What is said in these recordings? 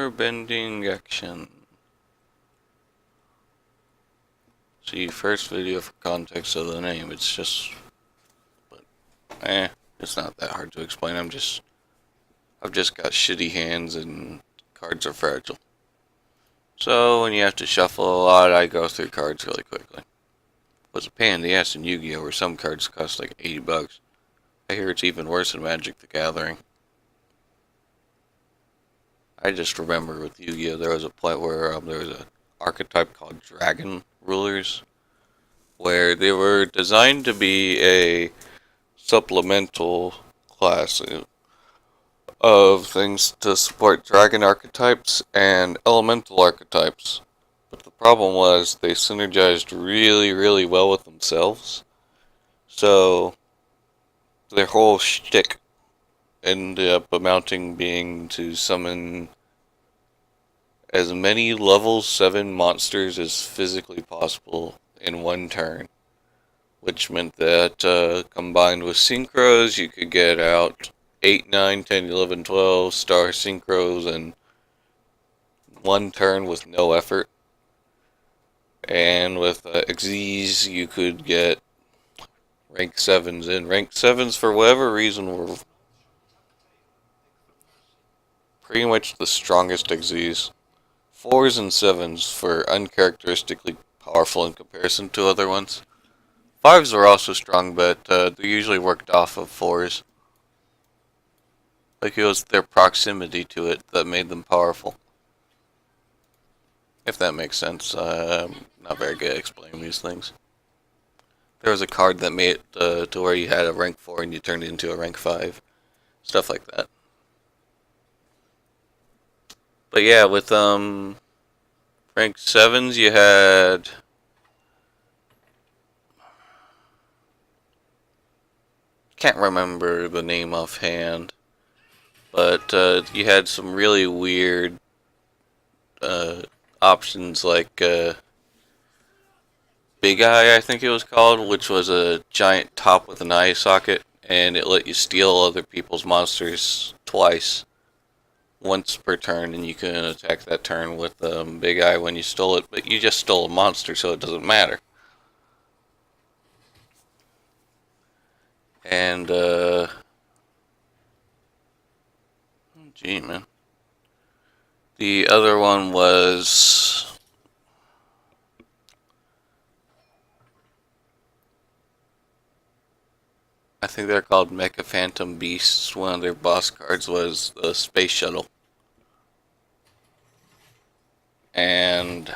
Armor bending action. See, first video for context of the name. It's just, but it's not that hard to explain. I've just got shitty hands and cards are fragile. So when you have to shuffle a lot, I go through cards really quickly. Was a pain in the ass in Yu-Gi-Oh! Where some cards cost like $80. I hear it's even worse in Magic the Gathering. I just remember with Yu-Gi-Oh! There was a point where there was an archetype called Dragon Rulers, where they were designed to be a supplemental class of things to support dragon archetypes and elemental archetypes. But the problem was they synergized really, really well with themselves. So their whole shtick ended up amounting being to summon as many level 7 monsters as physically possible in one turn. Which meant that combined with synchros, you could get out 8, 9, 10, 11, 12 star synchros in one turn with no effort. And with XZs, you could get rank 7s in. Rank 7s, for whatever reason, were pretty much the strongest XZs. 4s and 7s for uncharacteristically powerful in comparison to other ones. 5s were also strong, but they usually worked off of 4s. Like it was their proximity to it that made them powerful. If that makes sense. I'm not very good at explaining these things. There was a card that made it to where you had a rank 4 and you turned it into a rank 5. Stuff like that. But yeah, with rank 7s you had... Can't remember the name offhand. But you had some really weird options like Big Eye, I think it was called, which was a giant top with an eye socket, and it let you steal other people's monsters twice. Once per turn, and you can attack that turn with Big Eye when you stole it, but you just stole a monster, so it doesn't matter. And, gee, man. The other one was... I think they're called Mecha Phantom Beasts. One of their boss cards was the Space Shuttle. And...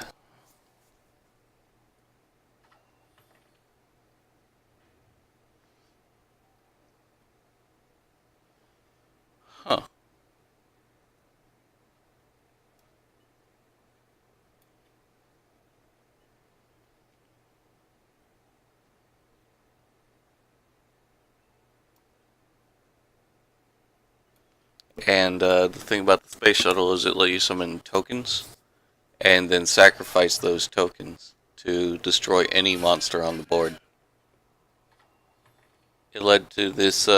Huh. And the thing about the Space Shuttle is it let you summon tokens, and then sacrifice those tokens to destroy any monster on the board. It led to this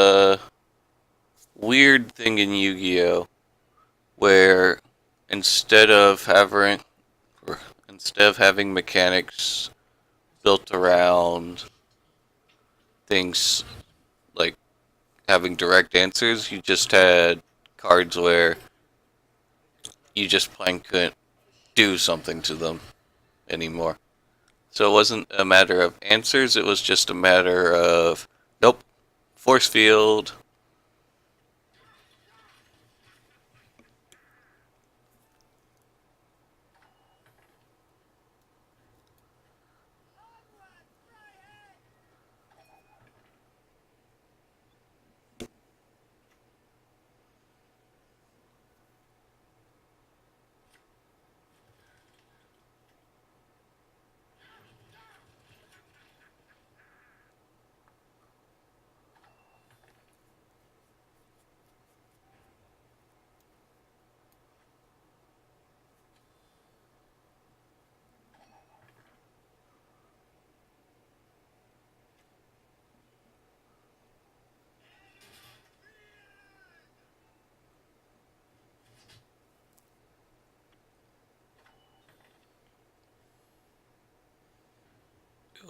weird thing in Yu-Gi-Oh! Where instead of having mechanics built around things like having direct answers, you just had cards where you just plain couldn't do something to them anymore. So it wasn't a matter of answers, it was just a matter of, nope, force field.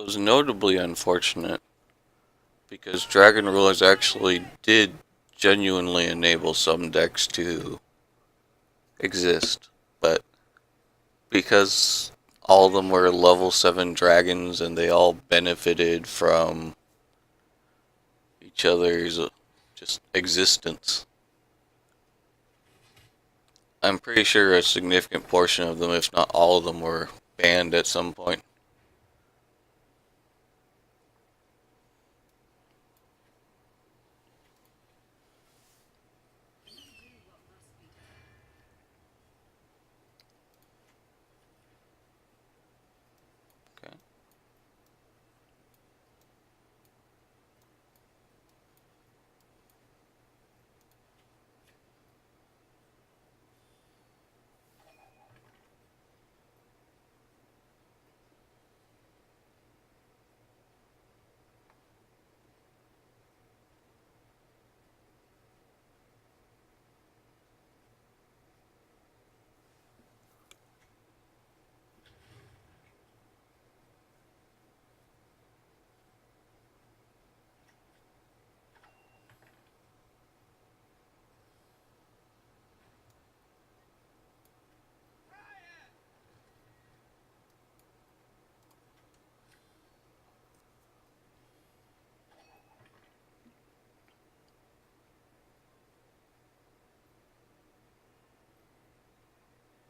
was notably unfortunate because Dragon Rulers actually did genuinely enable some decks to exist, but because all of them were level 7 dragons and they all benefited from each other's just existence, I'm pretty sure a significant portion of them, if not all of them, were banned at some point. Okay.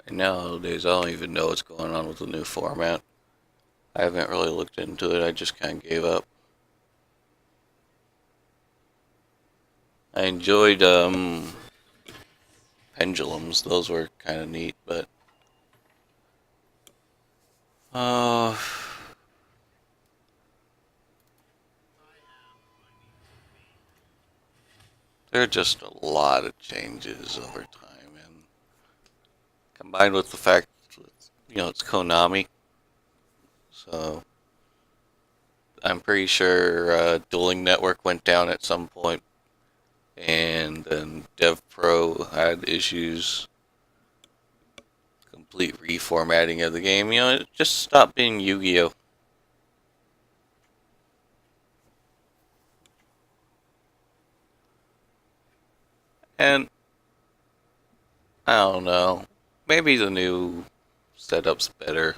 And nowadays, I don't even know what's going on with the new format. I haven't really looked into it, I just kind of gave up. I enjoyed pendulums, those were kind of neat, but uh, there are just a lot of changes over time, and combined with the fact that, it's Konami, so I'm pretty sure Dueling Network went down at some point, and then DevPro had issues, complete reformatting of the game. It just stopped being Yu-Gi-Oh! And I don't know, maybe the new setup's better.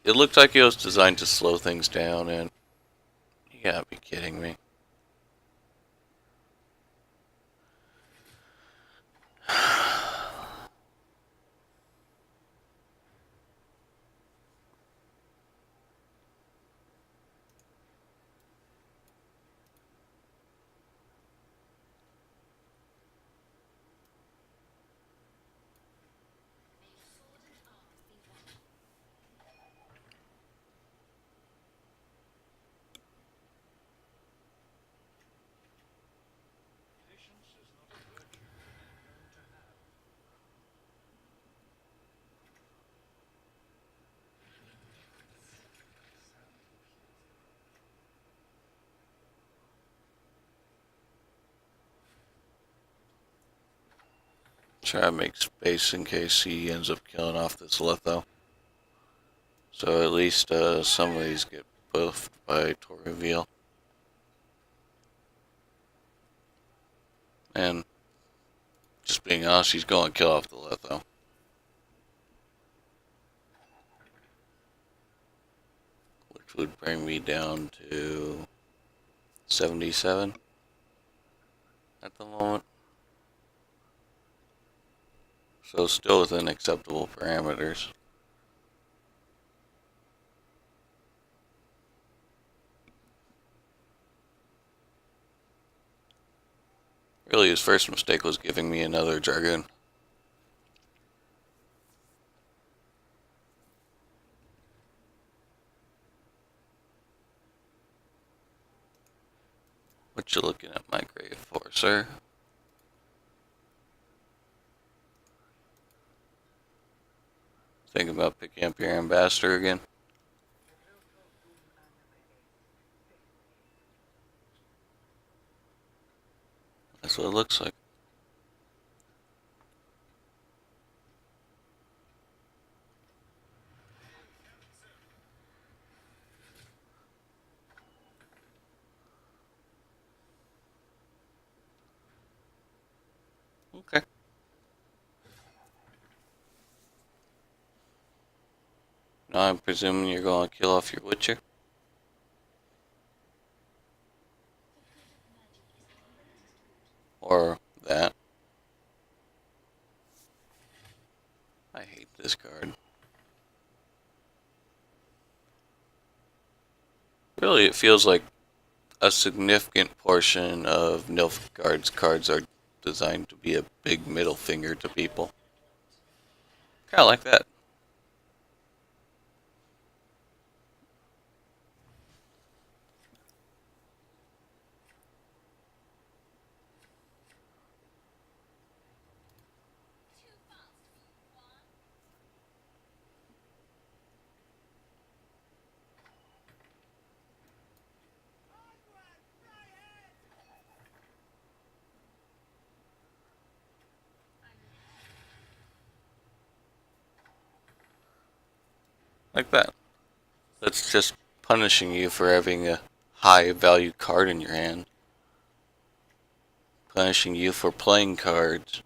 It looked like it was designed to slow things down, and you gotta be kidding me. Try to make space in case he ends up killing off this Litho. So at least some of these get buffed by Tor Reveal. And just being honest, he's going to kill off the Litho. Which would bring me down to 77 at the moment. So still within acceptable parameters. Really, his first mistake was giving me another Dragoon. What you looking at my grave for, sir? Thinking about picking up your ambassador again? That's what it looks like. Now I'm presuming you're going to kill off your Witcher? Or that. I hate this card. Really, it feels like a significant portion of Nilfgaard's cards are designed to be a big middle finger to people. Kinda like that. Like that. That's just punishing you for having a high value card in your hand. Punishing you for playing cards.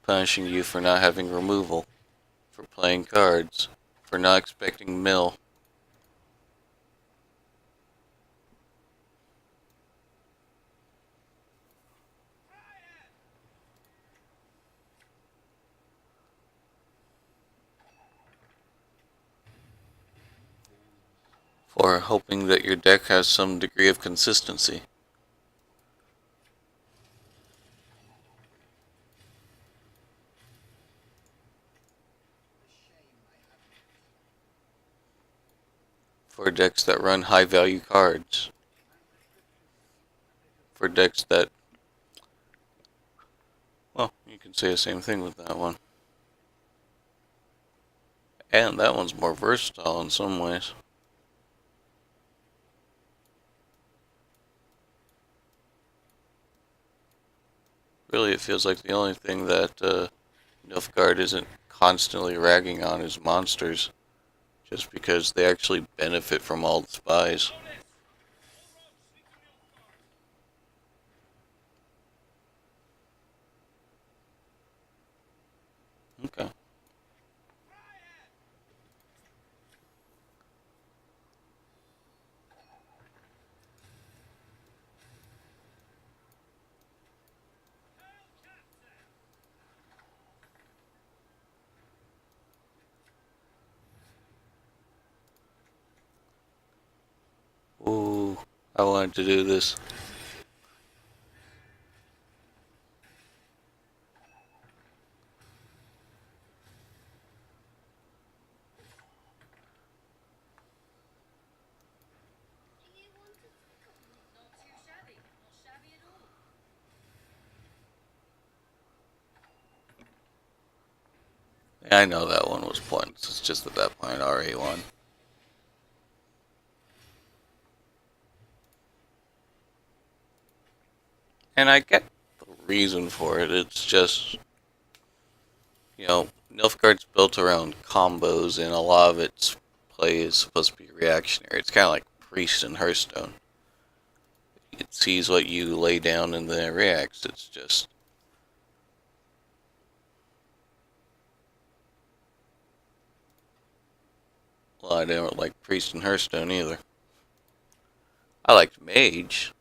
Punishing you for not having removal. For playing cards. For not expecting mill. For hoping that your deck has some degree of consistency. For decks that run high value cards. For decks that, well, you can say the same thing with that one. And that one's more versatile in some ways. Really, it feels like the only thing that Nilfgaard isn't constantly ragging on is monsters. Just because they actually benefit from all the spies. Okay. Ooh, I wanted to do this. Yeah, I know that one was pointless. It's just at that point I already won. And I get the reason for it. It's just, Nilfgaard's built around combos, and a lot of its play is supposed to be reactionary. It's kind of like Priest and Hearthstone. It sees what you lay down and then it reacts. It's just, well, I don't like Priest and Hearthstone either. I liked Mage.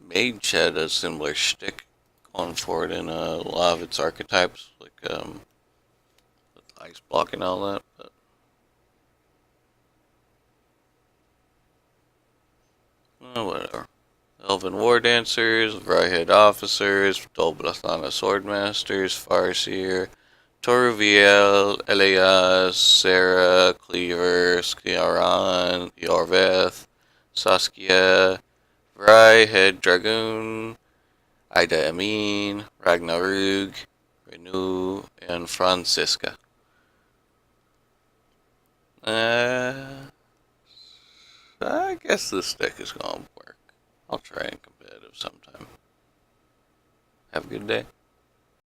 Mage had a similar shtick going for it in a lot of its archetypes, like with ice block and all that. But whatever. Elven War Dancers, Ryehead Officers, Dolblathana Swordmasters, Farseer, Toruviel, ele'yas, Sarah, Cleaver, Skiaran, Yorveth, Saskia, Ryehead Dragoon, Ida Amin, Ragnarug, Renew, and Francisca. I guess this deck is gonna work. I'll try in competitive sometime. Have a good day.